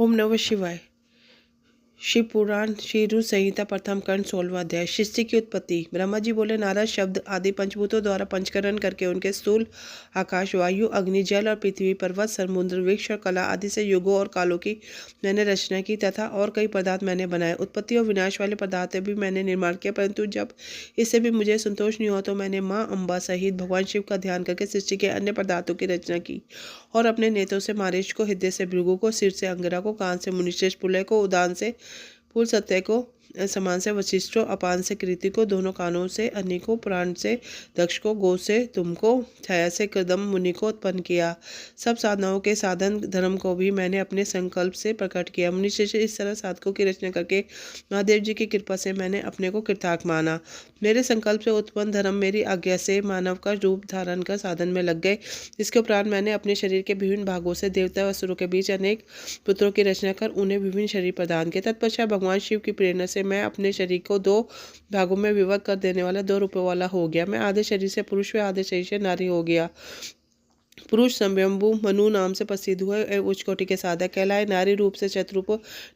ओम नमः शिवाय। शिव पुराण श्री रुद्र संहिता प्रथम खंड 16वां अध्याय। सृष्टि की उत्पत्ति। ब्रह्मा जी बोले, नारद शब्द आदि पंचभूतों द्वारा पंचकरण करके उनके स्थूल आकाश, वायु, अग्नि, जल और पृथ्वी, पर्वत, समुद्र, वृक्ष और कला आदि से युगों और कालों की मैंने रचना की तथा और कई पदार्थ मैंने बनाए। उत्पत्ति और विनाश वाले पदार्थ भी मैंने निर्माण किया, परंतु जब इससे भी मुझे संतोष नहीं हुआ तो मैंने माँ अम्बा सहित भगवान शिव का ध्यान करके सृष्टि के अन्य पदार्थों की रचना की और अपने नेत्रों से मारीच को, हृदय से भृगु को, सिर से अंगिरा को, कान से मुनिश्रेष्ठ पुलय को, उदान से फूल सत्य को, समान से वशिष्ठों, अपान से कृति को, दोनों कानों से अनि को, प्राण से दक्ष को, गो से तुमको, छाया से कृदम मुनि को उत्पन्न किया। सब साधनाओं के साधन धर्म को भी मैंने अपने संकल्प से प्रकट किया। मुनिश्रेष्ठ इस तरह साधकों की रचना करके महादेव जी की कृपा से मैंने अपने को कृतार्थ माना। मेरे संकल्प से उत्पन्न धर्म मेरी आज्ञा से मानव का रूप धारण कर साधन में लग गए। इसके उपरांत मैंने अपने शरीर के विभिन्न भागों से देवता और असुरों के बीच अनेक पुत्रों की रचना कर उन्हें विभिन्न शरीर प्रदान किए। तत्पश्चात भगवान शिव की प्रेरणा से मैं अपने शरीर को दो भागों में विभक्त कर देने वाला 2 रूपों वाला हो गया। मैं आधे शरीर से पुरुष व आधे शरीर से नारी हो गया। पुरुष स्वयंभू मनु नाम से प्रसिद्ध हुए एवं उच्च कोटि के साधक कहलाए। नारी रूप से चतुरूप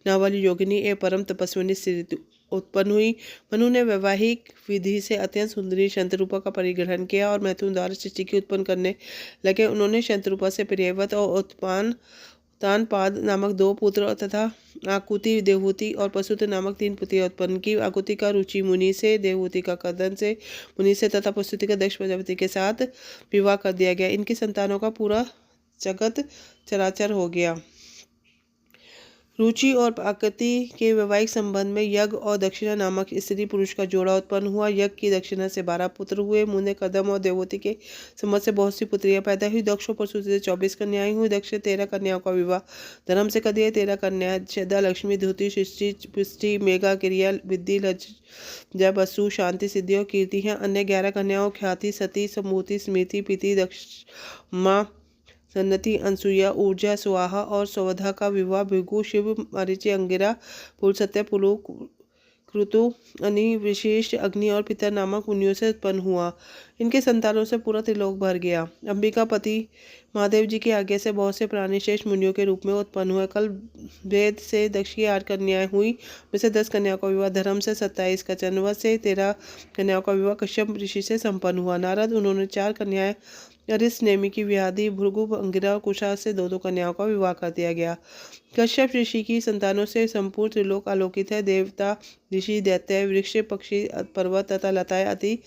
नाम वाली योगिनी एवं परम तपस्विनी स्त्री उत्पन्न हुई। मनु ने वैवाहिक विधि से अत्यंत सुंदरी शंतरूपा का परिग्रहण किया और मैथुन द्वारा सृष्टि की उत्पन्न करने लगे। उन्होंने शंतरूपा से प्रियवत और तानपाद नामक 2 पुत्र तथा आकुति, देवहूति और प्रसूति नामक 3 पुत्रियां उत्पन्न की। आकुति का रुचि मुनि से, देवहूति का कदन से मुनि से तथा प्रसूति का दक्ष प्रजापति के साथ विवाह कर दिया गया। इनकी संतानों का पूरा जगत चराचर हो गया। रुचि और आकृति के वैवाहिक संबंध में यज्ञ और दक्षिणा नामक स्त्री पुरुष का जोड़ा उत्पन्न हुआ। यज्ञ की दक्षिणा से 12 पुत्र हुए। मुने, कदम और देवहूति के संबंध से बहुत सी पुत्रियां पैदा हुई। दक्ष और प्रसूति से 24 कन्याएं हुई। दक्ष ने 13 कन्याओं का विवाह धर्म से कर दिया। 13 कन्याएं श्रद्धा, लक्ष्मी, धुति, सृष्टि, पुष्टि, मेघा, क्रिया, विद्धि, लज्जा, वसु, शांति, सिद्धि और कीर्ति हैं। अन्य 11 कन्याओं ख्याति, सती, समूति, स्मृति, प्रीति, दक्षमा, सन्नति, अनसुईया, ऊर्जा, स्वाहा और सौवधा का विवाह भृगु, शिव, मरीचि, अंगिरा, पुलसत्य, पुलु, क्रतु, अनि, विशिष्ट, अग्नि और पितर नामक मुनियों से उत्पन्न हुआ। इनके संतानों से पूरा त्रिलोक भर गया। अंबिका पति महादेव जी की आज्ञा से बहुत से प्राणी श्रेष्ठ मुनियों के रूप में उत्पन्न हुए। कल वेद से दक्ष की 8 कन्याएं हुई, में से 10 कन्याओं का विवाह धर्म से, 27 कचनवत से, 13 कन्याओं का विवाह कश्यप ऋषि से संपन्न हुआ। नारद उन्होंने 4 कन्याएं अरिस, नेमि की व्याधि, भृगु, अंगिरा और कुशा से 2 कन्याओं का विवाह कर दिया गया। कश्यप ऋषि की संतानों से संपूर्ण त्रिलोक आलोकित है। देवता, ऋषि, दैत्य, वृक्ष, पक्षी, पर्वत तथा लताएं आदि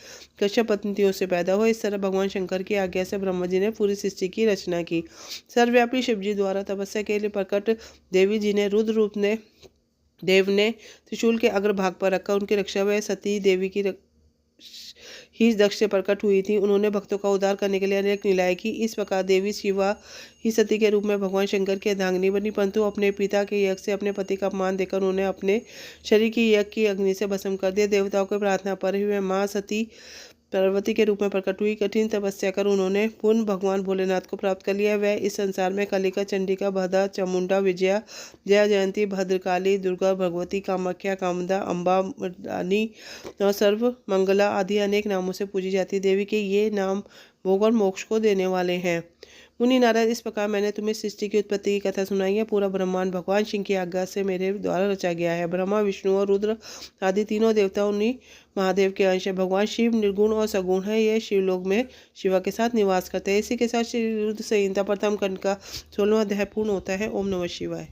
कश्यप पत्नियों से पैदा हुए। इस तरह भगवान शंकर की आज्ञा से ब्रह्मा जी ने पूरी सृष्टि की रचना की। सर्वव्यापी शिव जी द्वारा तपस्या के लिए प्रकट देवी जी ने रुद्र रूप ने देव ने त्रिशूल के अग्रभाग पर रखकर उनकी रक्षा व सती देवी की ही दक्ष से प्रकट हुई थी। उन्होंने भक्तों का उद्धार करने के लिए अनेक लीलाएं की। इस प्रकार देवी शिवा ही सती के रूप में भगवान शंकर की अर्धांगिनी बनी, परंतु अपने पिता के यज्ञ से अपने पति का अपमान देकर उन्होंने अपने शरीर की यज्ञ की अग्नि से भस्म कर दिया। देवताओं की प्रार्थना पर ही वह माँ सती पार्वती के रूप में प्रकट हुई। कठिन तपस्या कर उन्होंने पुनः भगवान भोलेनाथ को प्राप्त कर लिया। वह इस संसार में कालिका, चंडिका, भद्रा, चामुंडा, विजया, जया, जयंती, भद्रकाली, दुर्गा, भगवती, कामाख्या, कामदा, अम्बा, मर्दानी और सर्व मंगला आदि अनेक नामों से पूजी जाती देवी के ये नाम भोग और मोक्ष को देने वाले हैं। मुनि नारद, इस प्रकार मैंने तुम्हें सृष्टि की उत्पत्ति की कथा सुनाई है। पूरा ब्रह्मांड भगवान शिव की आज्ञा से मेरे द्वारा रचा गया है। ब्रह्मा, विष्णु और रुद्र आदि तीनों देवता उन्हीं महादेव के अंश है। भगवान शिव निर्गुण और सगुण है। यह शिवलोक में शिवा के साथ निवास करते हैं। इसी के साथ श्री रुद्र संहिता प्रथम खंड का 16वां अध्याय पूर्ण होता है। ओम नमः शिवाय।